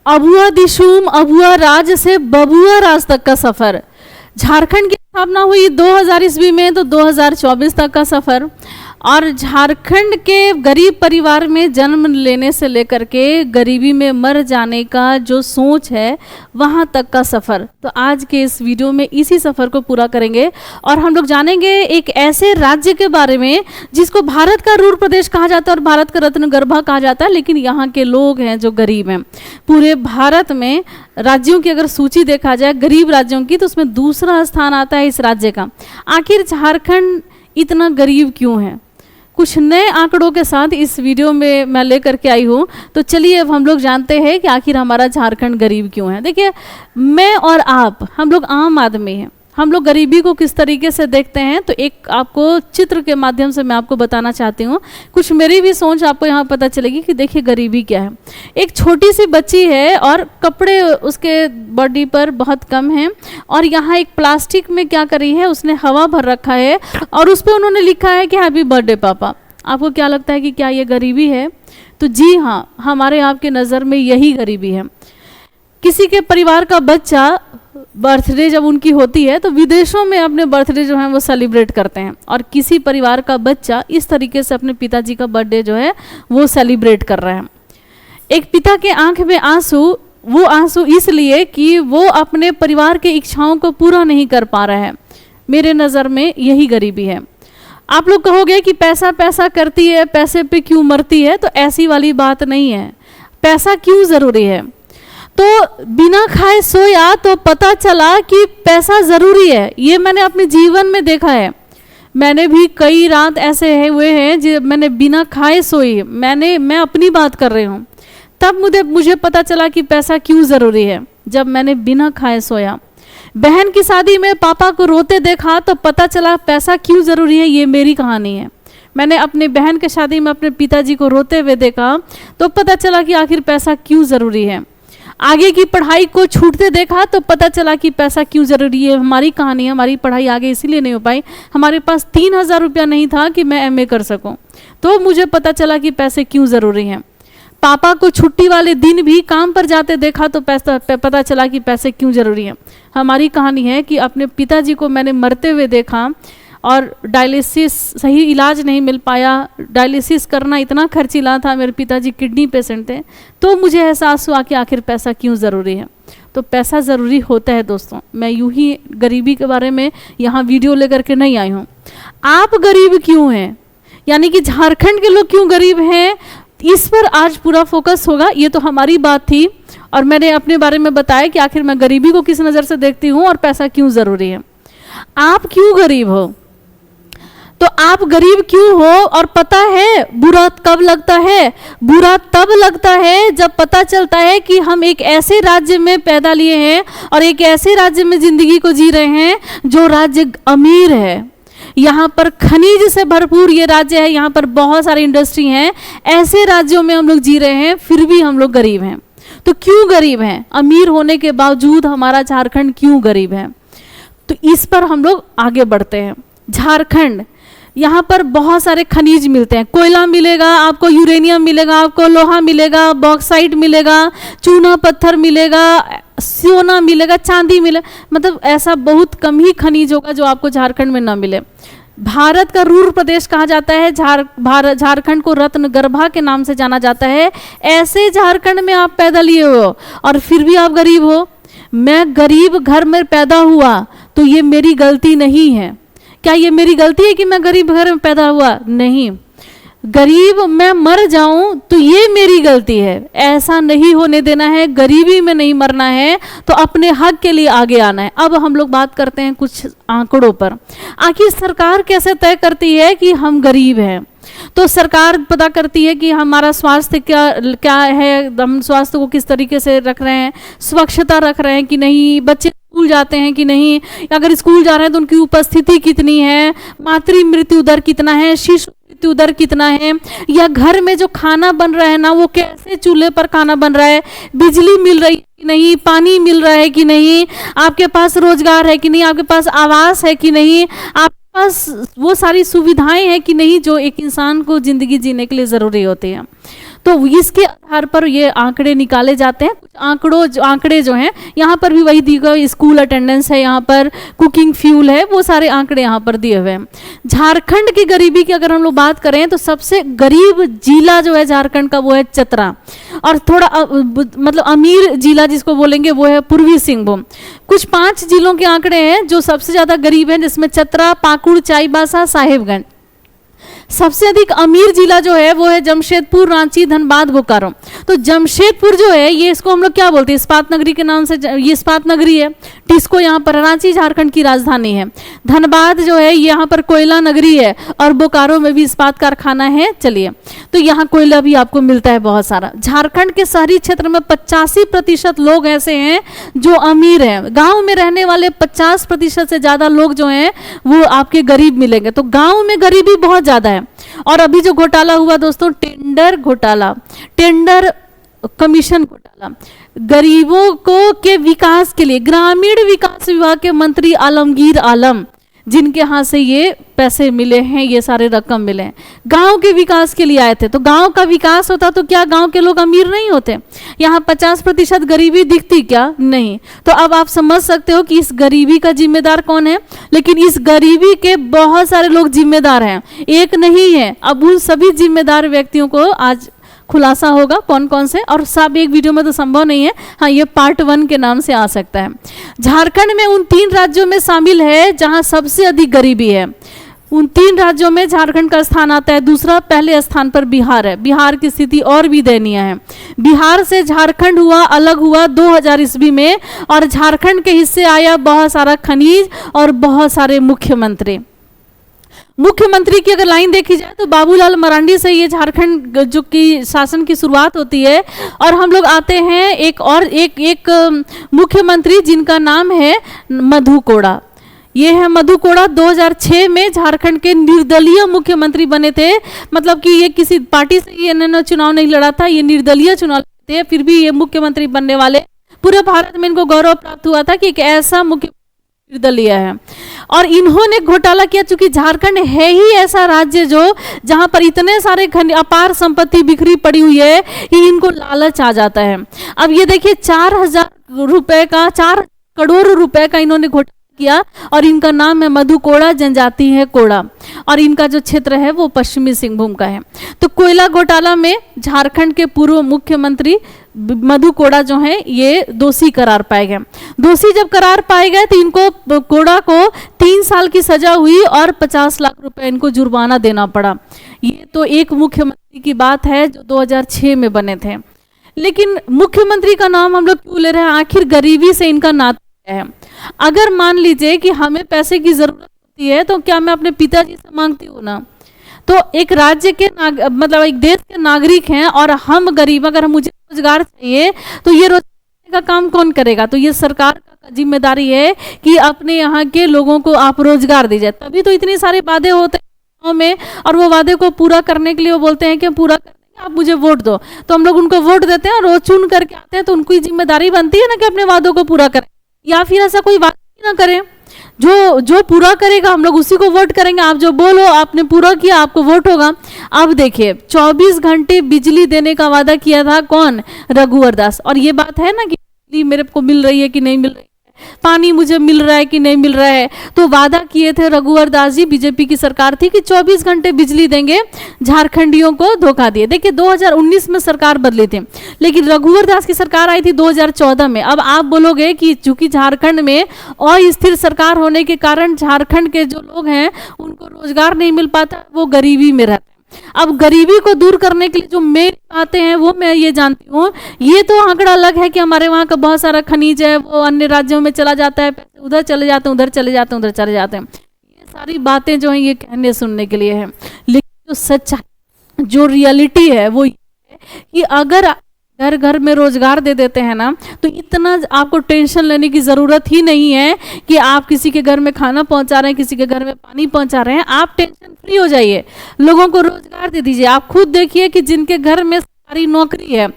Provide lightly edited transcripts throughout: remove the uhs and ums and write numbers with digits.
अबुआ दिशुम अबुआ राज से बबुआ राज तक का सफर। झारखंड की स्थापना हुई 2000 ईस्वी में, तो 2024 तक का सफर। और झारखंड के गरीब परिवार में जन्म लेने से लेकर के गरीबी में मर जाने का जो सोच है वहाँ तक का सफ़र। तो आज के इस वीडियो में इसी सफ़र को पूरा करेंगे और हम लोग जानेंगे एक ऐसे राज्य के बारे में जिसको भारत का रूर प्रदेश कहा जाता है और भारत का रत्न गर्भा कहा जाता है, लेकिन यहाँ के लोग हैं जो गरीब हैं। पूरे भारत में राज्यों की अगर सूची देखा जाए गरीब राज्यों की, तो उसमें दूसरा स्थान आता है इस राज्य का। आखिर झारखंड इतना गरीब क्यों है? कुछ नए आंकड़ों के साथ इस वीडियो में मैं लेकर के आई हूँ। तो चलिए अब हम लोग जानते हैं कि आखिर हमारा झारखंड गरीब क्यों है। देखिए, मैं और आप, हम लोग आम आदमी हैं, हम लोग गरीबी को किस तरीके से देखते हैं, तो एक आपको चित्र के माध्यम से मैं आपको बताना चाहती हूँ। कुछ मेरी भी सोच आपको यहाँ पता चलेगी कि देखिए गरीबी क्या है। एक छोटी सी बच्ची है और कपड़े उसके बॉडी पर बहुत कम हैं, और यहाँ एक प्लास्टिक में क्या करी है, उसने हवा भर रखा है और उस पर उन्होंने लिखा है कि हैप्पी बर्थडे पापा। आपको क्या लगता है कि क्या ये गरीबी है? तो जी हाँ, हमारे आपके नज़र में यही गरीबी है। किसी के परिवार का बच्चा बर्थडे जब उनकी होती है तो विदेशों में अपने बर्थडे जो है वो सेलिब्रेट करते हैं, और किसी परिवार का बच्चा इस तरीके से अपने पिताजी का बर्थडे जो है वो सेलिब्रेट कर रहा है। एक पिता के आंख में आंसू, वो आंसू इसलिए कि वो अपने परिवार के इच्छाओं को पूरा नहीं कर पा रहा है। मेरे नज़र में यही गरीबी है। आप लोग कहोगे कि पैसा पैसा करती है, पैसे पे क्यों मरती है, तो ऐसी वाली बात नहीं है। पैसा क्यों ज़रूरी है? तो बिना खाए सोया तो पता चला कि पैसा ज़रूरी है। ये मैंने अपने जीवन में देखा है। मैंने भी कई रात ऐसे हुए हैं जब मैंने बिना खाए सोई। मैं अपनी बात कर रही हूँ। तब मुझे पता चला कि पैसा क्यों ज़रूरी है, जब मैंने बिना खाए सोया। बहन की शादी में पापा को रोते देखा तो पता चला पैसा क्यों ज़रूरी है। ये मेरी कहानी है। मैंने अपने बहन के शादी में अपने पिताजी को रोते हुए देखा तो पता चला कि आखिर पैसा क्यों ज़रूरी है। आगे की पढ़ाई को छूटते देखा तो पता चला कि पैसा क्यों ज़रूरी है। हमारी कहानी है, हमारी पढ़ाई आगे इसीलिए नहीं हो पाई, हमारे पास 3000 रुपया नहीं था कि मैं MA कर सकूं, तो मुझे पता चला कि पैसे क्यों ज़रूरी हैं। पापा को छुट्टी वाले दिन भी काम पर जाते देखा तो पता चला कि पैसे क्यों ज़रूरी हैं। हमारी कहानी है कि अपने पिताजी को मैंने मरते हुए देखा और डायलिसिस, सही इलाज नहीं मिल पाया। डायलिसिस करना इतना खर्चीला था, मेरे पिताजी किडनी पेशेंट थे, तो मुझे एहसास हुआ कि आखिर पैसा क्यों ज़रूरी है। तो पैसा ज़रूरी होता है दोस्तों। मैं यूं ही गरीबी के बारे में यहाँ वीडियो लेकर के नहीं आई हूँ। आप गरीब क्यों हैं, यानी कि झारखंड के लोग क्यों गरीब हैं, इस पर आज पूरा फोकस होगा। ये तो हमारी बात थी और मैंने अपने बारे में बताया कि आखिर मैं गरीबी को किस नज़र से देखती हूँ और पैसा क्यों ज़रूरी है। आप क्यों गरीब हो? तो आप गरीब क्यों हो? और पता है बुरा कब लगता है? बुरा तब लगता है जब पता चलता है कि हम एक ऐसे राज्य में पैदा लिए हैं और एक ऐसे राज्य में ज़िंदगी को जी रहे हैं जो राज्य अमीर है। यहाँ पर खनिज से भरपूर ये राज्य है, यहाँ पर बहुत सारी इंडस्ट्री हैं। ऐसे राज्यों में हम लोग जी रहे हैं, फिर भी हम लोग गरीब हैं। तो क्यों गरीब हैं? अमीर होने के बावजूद हमारा झारखंड क्यों गरीब है? तो इस पर हम लोग आगे बढ़ते हैं। झारखंड, यहाँ पर बहुत सारे खनिज मिलते हैं। कोयला मिलेगा आपको, यूरेनियम मिलेगा आपको, लोहा मिलेगा, बॉक्साइट मिलेगा, चूना पत्थर मिलेगा, सोना मिलेगा, चांदी मिलेगा। मतलब ऐसा बहुत कम ही खनिज होगा जो आपको झारखंड में ना मिले। भारत का रूर प्रदेश कहा जाता है। झारखंड को रत्न गर्भा के नाम से जाना जाता है। ऐसे झारखंड में आप पैदा लिए हो और फिर भी आप गरीब हो। मैं गरीब घर में पैदा हुआ तो ये मेरी गलती नहीं है। क्या ये मेरी गलती है कि मैं गरीब घर में पैदा हुआ? नहीं। गरीब मैं मर जाऊं तो ये मेरी गलती है। ऐसा नहीं होने देना है, गरीबी में नहीं मरना है, तो अपने हक के लिए आगे आना है। अब हम लोग बात करते हैं कुछ आंकड़ों पर। आखिर सरकार कैसे तय करती है कि हम गरीब हैं? तो सरकार पता करती है कि हमारा स्वास्थ्य क्या है, हम स्वास्थ्य को किस तरीके से रख रहे हैं, स्वच्छता रख रहे हैं कि नहीं, बच्चे स्कूल जाते हैं कि नहीं, अगर स्कूल जा रहे हैं तो उनकी उपस्थिति कितनी है, मातृ मृत्यु दर कितना है, शिशु मृत्यु दर कितना है, या घर में जो खाना बन रहा है ना वो कैसे चूल्हे पर खाना बन रहा है, बिजली मिल रही है कि नहीं, पानी मिल रहा है कि नहीं, आपके पास रोजगार है कि नहीं, आपके पास आवास है कि नहीं, आपके पास वो सारी सुविधाएं हैं कि नहीं जो एक इंसान को ज़िंदगी जीने के लिए ज़रूरी होती है। तो इसके आधार पर ये आंकड़े निकाले जाते हैं। कुछ आंकड़े जो हैं यहाँ पर भी वही दिए गए, स्कूल अटेंडेंस है, यहाँ पर कुकिंग फ्यूल है, वो सारे आंकड़े यहाँ पर दिए हुए हैं। झारखंड की गरीबी की अगर हम लोग बात करें तो सबसे गरीब जिला जो है झारखंड का वो है चतरा, और थोड़ा मतलब अमीर जिला जिसको बोलेंगे वो है पूर्वी सिंहभूम। कुछ 5 जिलों के आंकड़े हैं जो सबसे ज्यादा गरीब हैं, जिसमें चतरा, पाकुड़, चाईबासा, साहेबगंज। सबसे अधिक अमीर जिला जो है वो है जमशेदपुर, रांची, धनबाद, बोकारो। तो जमशेदपुर जो है ये इसको हम लोग क्या बोलते हैं, इस्पात नगरी के नाम से, ये इस्पात नगरी है, टिस्को यहाँ पर। रांची झारखंड की राजधानी है। धनबाद जो है यहाँ पर कोयला नगरी है, और बोकारो में भी इस्पात कारखाना है। चलिए, तो यहाँ कोयला भी आपको मिलता है बहुत सारा। झारखंड के शहरी क्षेत्र में 85% लोग ऐसे हैं जो अमीर हैं। गांव में रहने वाले 50% से ज्यादा लोग जो हैं वो आपके गरीब मिलेंगे। तो गांव में गरीबी बहुत ज्यादा है। और अभी जो घोटाला हुआ दोस्तों, टेंडर घोटाला, टेंडर कमीशन घोटाला, गरीबों को के विकास के लिए ग्रामीण विकास विभाग के मंत्री आलमगीर आलम, जिनके हाथ से ये पैसे मिले हैं, ये सारे रकम मिले हैं, गांव के विकास के लिए आए थे। तो गांव का विकास होता तो क्या गांव के लोग अमीर नहीं होते? यहाँ 50% गरीबी दिखती क्या? नहीं। तो अब आप समझ सकते हो कि इस गरीबी का जिम्मेदार कौन है। लेकिन इस गरीबी के बहुत सारे लोग जिम्मेदार हैं, एक नहीं है। अब उन सभी जिम्मेदार व्यक्तियों को आज खुलासा होगा कौन कौन से, और सब एक वीडियो में तो संभव नहीं है। हाँ, ये पार्ट 1 के नाम से आ सकता है। झारखंड में उन 3 राज्यों में शामिल है जहां सबसे अधिक गरीबी है। उन 3 राज्यों में झारखंड का स्थान आता है दूसरा, पहले स्थान पर बिहार है। बिहार की स्थिति और भी दयनीय है। बिहार से झारखंड अलग हुआ 2000 ईस्वी में, और झारखंड के हिस्से आया बहुत सारा खनिज और बहुत सारे मुख्यमंत्री। मुख्यमंत्री की अगर लाइन देखी जाए तो बाबूलाल मरांडी से ये झारखंड जो की शासन की शुरुआत होती है। और हम लोग आते हैं एक मुख्यमंत्री जिनका नाम है मधु कोड़ा। ये है मधु कोड़ा। 2006 में झारखंड के निर्दलीय मुख्यमंत्री बने थे। मतलब कि ये किसी पार्टी से ये इन्होंने चुनाव नहीं लड़ा था, ये निर्दलीय चुनाव थे, फिर भी ये मुख्यमंत्री बनने वाले। पूरे भारत में इनको गौरव प्राप्त हुआ था कि एक ऐसा मुख्यमंत्री निर्दलीय है। और इन्होंने घोटाला किया, चूंकि झारखंड है ही ऐसा राज्य जो जहां पर इतने सारे अपार संपत्ति बिखरी पड़ी हुई है कि इनको लालच आ जाता है। अब ये देखिए 4 करोड़ रुपए का इन्होंने घोटाला किया, और इनका नाम है मधु कोड़ा, जनजाति है कोड़ा, और इनका जो क्षेत्र है वो पश्चिमी सिंहभूम का है। तो कोयला घोटाला में झारखंड के पूर्व मुख्यमंत्री मधु कोड़ा जो है ये दोषी करार पाए गए। दोषी जब करार पाए गए तो इनको कोड़ा को 3 साल की सजा हुई और 50 लाख रुपए इनको जुर्माना देना पड़ा। ये तो एक मुख्यमंत्री की बात है जो 2006 में बने थे। लेकिन मुख्यमंत्री का नाम हम लोग क्यों ले रहे हैं? आखिर गरीबी से इनका नाता है। अगर मान लीजिए कि हमें पैसे की जरूरत होती है तो क्या मैं अपने पिताजी से मांगती हूँ ना? तो एक राज्य के मतलब एक देश के नागरिक हैं और हम गरीब, अगर मुझे रोजगार चाहिए तो ये रोजगार का काम कौन करेगा? तो ये सरकार का जिम्मेदारी है कि अपने यहाँ के लोगों को आप रोजगार दीजिए। तभी तो इतने सारे वादे होते हैं में, और वो वादे को पूरा करने के लिए वो बोलते हैं कि पूरा कर देंगे, आप मुझे वोट दो। तो हम लोग उनको वोट देते हैं और वो चुन करके आते हैं, तो उनकी जिम्मेदारी बनती है ना कि अपने वादों को पूरा करें, या फिर ऐसा कोई वादा ही ना करें। जो पूरा करेगा हम लोग उसी को वोट करेंगे। आप जो बोलो आपने पूरा किया, आपको वोट होगा। अब देखिए 24 घंटे बिजली देने का वादा किया था कौन? रघुवर दास। और ये बात है ना कि बिजली मेरे को मिल रही है कि नहीं मिल रही है, पानी मुझे मिल रहा है कि नहीं मिल रहा है। तो वादा किए थे रघुवर दास जी, बीजेपी की सरकार थी, कि 24 घंटे बिजली देंगे, झारखंडियों को धोखा दिए। देखिए 2019 में सरकार बदली थी, लेकिन रघुवर दास की सरकार आई थी 2014 में। अब आप बोलोगे कि चूंकि झारखंड में अस्थिर सरकार होने के कारण झारखंड के जो लोग हैं उनको रोजगार नहीं मिल पाता, वो गरीबी में रहते हैं। अब गरीबी को दूर करने के लिए जो मेन बातें हैं वो मैं ये जानती हूँ। ये तो आंकड़ा अलग है कि हमारे वहाँ का बहुत सारा खनिज है वो अन्य राज्यों में चला जाता है, पैसे उधर चले जाते हैं, उधर चले जाते हैं, उधर चले जाते हैं। ये सारी बातें जो हैं ये कहने सुनने के लिए है। लेकिन जो सच्चाई, जो रियलिटी है वो ये है कि अगर घर घर में रोजगार दे देते हैं ना, तो इतना आपको टेंशन लेने की जरूरत ही नहीं है कि आप किसी के घर में खाना पहुंचा रहे हैं, किसी के घर में पानी पहुंचा रहे हैं। आप टेंशन फ्री हो जाइए, लोगों को रोजगार दे दीजिए। आप खुद देखिए कि जिनके घर में सरकारी नौकरी है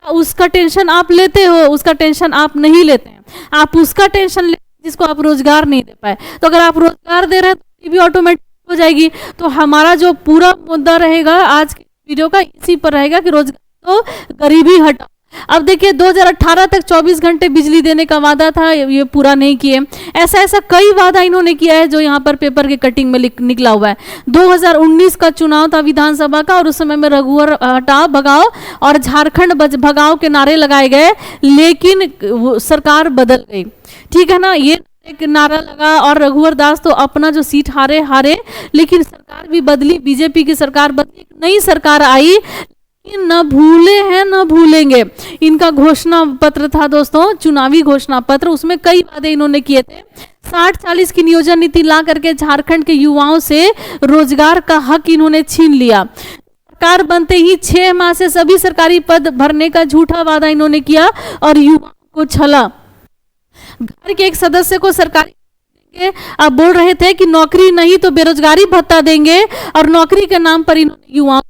उसका टेंशन आप लेते हो, उसका टेंशन आप नहीं लेते हैं। आप उसका टेंशन लेते हैं जिसको आप रोजगार नहीं दे पाए। तो अगर आप रोजगार दे रहे हैं तो भी ऑटोमेटिक हो जाएगी। तो हमारा जो पूरा मुद्दा रहेगा आज के वीडियो का इसी पर रहेगा कि रोजगार तो गरीबी हटाओ। अब देखिए 2018 तक 24 घंटे बिजली देने का वादा था, ये पूरा नहीं किए। ऐसा कई वादा इन्होंने किया है जो यहाँ पर पेपर के कटिंग में निकला हुआ है। 2019 का चुनाव था विधानसभा का, और उस समय में रघुवर हटाओ भगाओ और झारखंड भगाओ के नारे लगाए गए, लेकिन सरकार बदल गई, ठीक है ना। ये एक नारा लगा और रघुवर दास तो अपना जो सीट हारे, लेकिन सरकार भी बदली, बीजेपी की सरकार बदली, एक नई सरकार आई। न भूले हैं न भूलेंगे, इनका घोषणा पत्र था दोस्तों, चुनावी घोषणा पत्र। उसमें कई वादे इन्होंने किए थे। 60-40 की नियोजन नीति ला करके झारखंड के युवाओं से रोजगार का हक इन्होंने छीन लिया। सरकार बनते ही 6 माह से सभी सरकारी पद भरने का झूठा वादा इन्होंने किया और युवाओं को छला। घर के एक सदस्य को सरकारी देंगे, अब बोल रहे थे कि नौकरी नहीं तो बेरोजगारी भत्ता देंगे, और नौकरी के नाम पर इन्होंने युवाओं,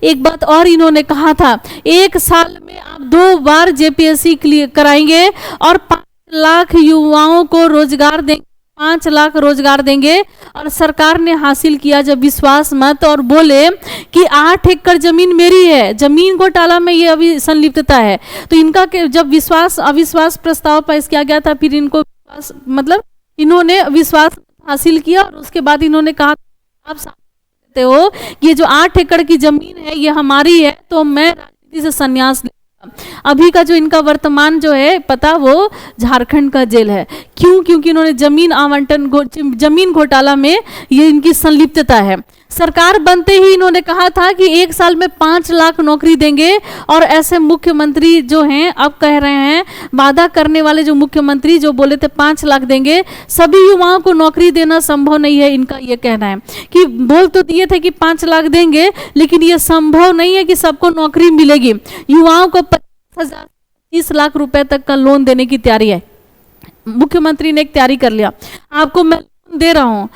एक बात और इन्होंने कहा था, 1 साल में आप 2 बार जेपीएससी क्लियर कराएंगे और 5 लाख युवाओं को रोजगार देंगे, 5 लाख रोजगार देंगे। और सरकार ने हासिल किया जब विश्वास मत, और बोले कि 8 एकड़ जमीन मेरी है, जमीन घोटाला में ये अभी संलिप्तता है। तो इनका जब अविश्वास प्रस्ताव पेश किया गया था, फिर इनको मतलब इन्होंने विश्वास हासिल किया, और उसके बाद इन्होंने कहा आप हो ये जो 8 एकड़ की जमीन है ये हमारी है, तो मैं राजनीति से संन्यास लूंगा। अभी का जो इनका वर्तमान जो है पता, वो झारखंड का जेल है। क्यों? क्योंकि इन्होंने जमीन आवंटन जमीन घोटाला में ये इनकी संलिप्तता है। सरकार बनते ही इन्होंने कहा था कि 1 साल में 5 लाख नौकरी देंगे, और ऐसे मुख्यमंत्री जो हैं अब कह रहे हैं, वादा करने वाले जो मुख्यमंत्री जो बोले थे 5 लाख देंगे, सभी युवाओं को नौकरी देना संभव नहीं है। इनका ये कहना है कि बोल तो दिए थे कि 5 लाख देंगे, लेकिन ये संभव नहीं है कि सबको नौकरी मिलेगी। युवाओं को 50,000 लाख रुपए तक का लोन देने की तैयारी है। मुख्यमंत्री ने एक तैयारी कर लिया, आपको मैं लोन दे रहा हूँ,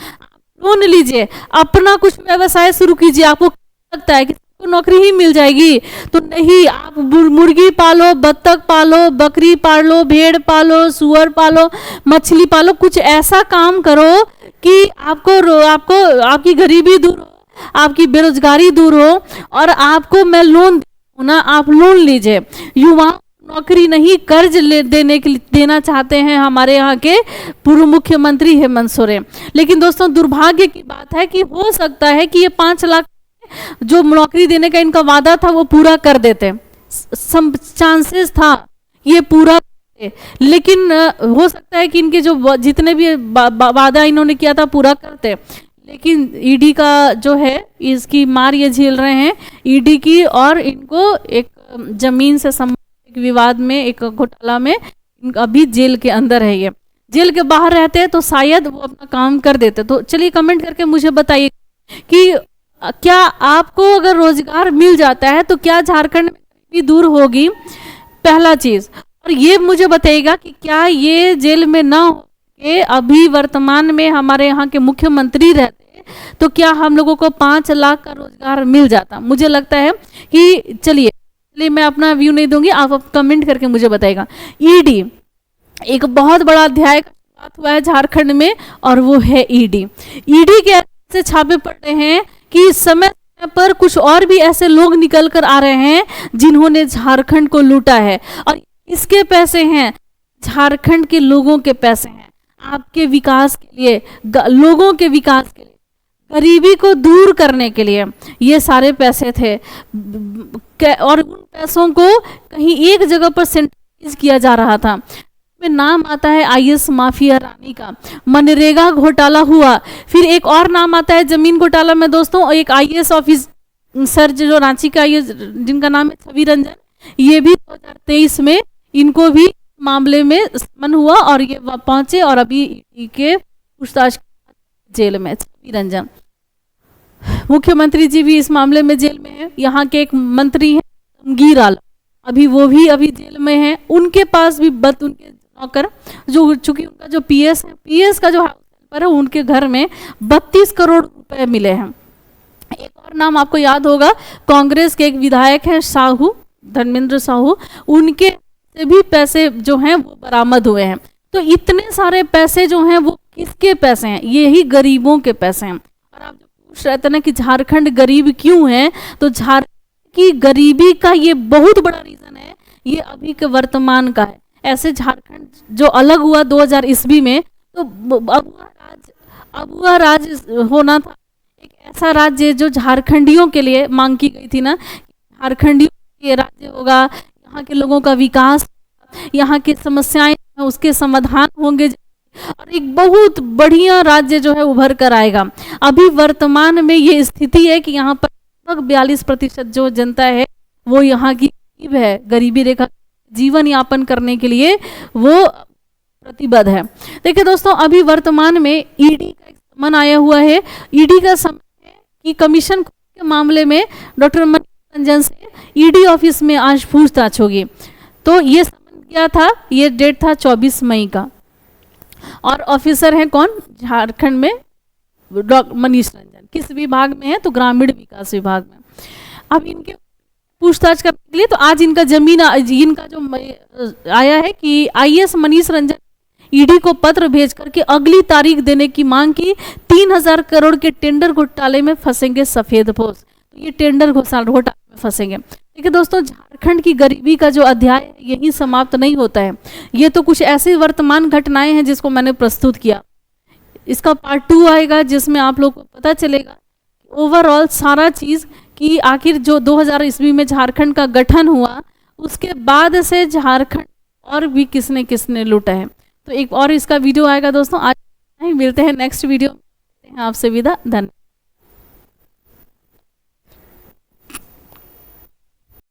लोन लीजिए, अपना कुछ व्यवसाय शुरू कीजिए। आपको लगता है कि सबको नौकरी ही मिल जाएगी? तो नहीं, आप मुर्गी पालो, बत्तख पालो, बकरी पालो, भेड़ पालो, सुअर पालो, मछली पालो, कुछ ऐसा काम करो कि आपको आपकी गरीबी दूर हो, आपकी बेरोजगारी दूर हो, और आपको मैं लोन दूं ना, आप लोन लीजिए। युवा नौकरी नहीं, कर्ज देना चाहते हैं हमारे यहाँ के पूर्व मुख्यमंत्री हेमंत सोरेन। लेकिन दोस्तों दुर्भाग्य की बात है कि हो सकता है कि ये 5 लाख जो नौकरी देने का इनका वादा था वो पूरा कर देते, चांसेस था ये पूरा, लेकिन हो सकता है कि इनके जो जितने भी वादा इन्होंने किया था पूरा करते, लेकिन ईडी का जो है इसकी मार ये झेल रहे हैं, ईडी की, और इनको एक जमीन से विवाद में, एक घोटाला में अभी जेल के अंदर है। ये जेल के बाहर रहते हैं तो शायद वो अपना काम कर देते। तो चलिए कमेंट करके मुझे बताइए कि क्या आपको अगर रोजगार मिल जाता है तो क्या झारखंड में गरीबी दूर होगी? पहला चीज। और ये मुझे बताइएगा कि क्या ये जेल में ना होके अभी वर्तमान में हमारे यहाँ के मुख्यमंत्री रहते तो क्या हम लोगों को 5 लाख का रोजगार मिल जाता? मुझे लगता है कि चलिए मैं अपना व्यू नहीं दूंगी, आप कमेंट करके मुझे बताइएगा। ईडी एक बहुत बड़ा अध्याय का शुरुआत हुआ है झारखंड में, और वो है ईडी। ईडी के ऐसे छापे पड़ रहे हैं कि समय पर कुछ और भी ऐसे लोग निकल कर आ रहे हैं जिन्होंने झारखंड को लूटा है, और इसके पैसे हैं झारखंड के लोगों के पैसे हैं, आपके विकास के लिए, लोगों के विकास के लिए, गरीबी को दूर करने के लिए ये सारे पैसे थे। और उन पैसों को कहीं एक जगह पर सेंट्रलाइज किया जा रहा था। में नाम आता है आईएएस माफिया रानी का, मनरेगा घोटाला हुआ, फिर एक और नाम आता है जमीन घोटाला में दोस्तों, एक आईएएस ऑफिसर जो रांची का आईएएस जिनका नाम है छवि रंजन, ये भी 2023 में इनको भी मामले में समन हुआ और ये पहुंचे, और अभी के पूछताछ जेल में। छवि रंजन मुख्यमंत्री जी भी इस मामले में जेल में है। यहाँ के एक मंत्री हैं तमगीर आलम, अभी वो भी अभी जेल में है। उनके पास भी उनके नौकर जो, चूंकि उनका जो पीएस है, पीएस का जो हाउस पर है, उनके घर में 32 करोड़ रुपए मिले हैं। एक और नाम आपको याद होगा, कांग्रेस के एक विधायक हैं साहू, धर्मेंद्र साहू, उनके से भी पैसे जो हैं वो बरामद हुए हैं। तो इतने सारे पैसे जो हैं वो किसके पैसे हैं? यही गरीबों के पैसे हैं। और आप पूछ रहे थे ना कि झारखंड गरीब क्यों है, तो झारखंड की गरीबी का ये बहुत बड़ा रीजन है, ये अभी के वर्तमान का है। ऐसे झारखंड जो अलग हुआ 2000 ईस्वी में, तो अबुआ राज होना था, एक ऐसा राज्य जो झारखंडियों के लिए मांग की गई थी ना, झारखंडियों के राज्य होगा, यहाँ के लोगों का विकास, यहाँ की समस्याएं उसके समाधान होंगे, और एक बहुत बढ़िया राज्य जो है उभर कर आएगा। अभी वर्तमान में ये स्थिति है कि यहाँ पर लगभग 42% जो जनता है वो यहाँ की गरीब है, गरीबी रेखा जीवन यापन करने के लिए वो प्रतिबद्ध है। देखिए दोस्तों, अभी वर्तमान में ईडी का एक समन आया हुआ है। ईडी का समन है कि कमीशन के मामले में डॉक्टर मनीष रंजन से ईडी ऑफिस में आज पूछताछ होगी। तो ये समन किया था, ये डेट था 24 मई का, और ऑफिसर हैं कौन, झारखंड में डॉक्टर मनीष रंजन। किस विभाग में है, तो ग्रामीण विकास विभाग में। अब इनके पूछताछ करने के लिए तो आज इनका इनका जो आया है कि आईएएस मनीष रंजन ईडी को पत्र भेज करके अगली तारीख देने की मांग की। 3000 करोड़ के टेंडर घोटाले में फंसेंगे सफेदपोश, तो ये टेंडर घोटाले में फंसेंगे। देखिए दोस्तों, झारखंड की गरीबी का जो अध्याय है यही समाप्त नहीं होता है। ये तो कुछ ऐसी वर्तमान घटनाएं हैं जिसको मैंने प्रस्तुत किया। इसका पार्ट 2 आएगा जिसमें आप लोग को पता चलेगा ओवरऑल सारा चीज कि आखिर जो 2000 ईस्वी में झारखंड का गठन हुआ उसके बाद से झारखंड और भी किसने किसने लूटा है। तो एक और इसका वीडियो आएगा दोस्तों। आज मिलते हैं नेक्स्ट वीडियो में, आपसे विदा, धन्यवाद।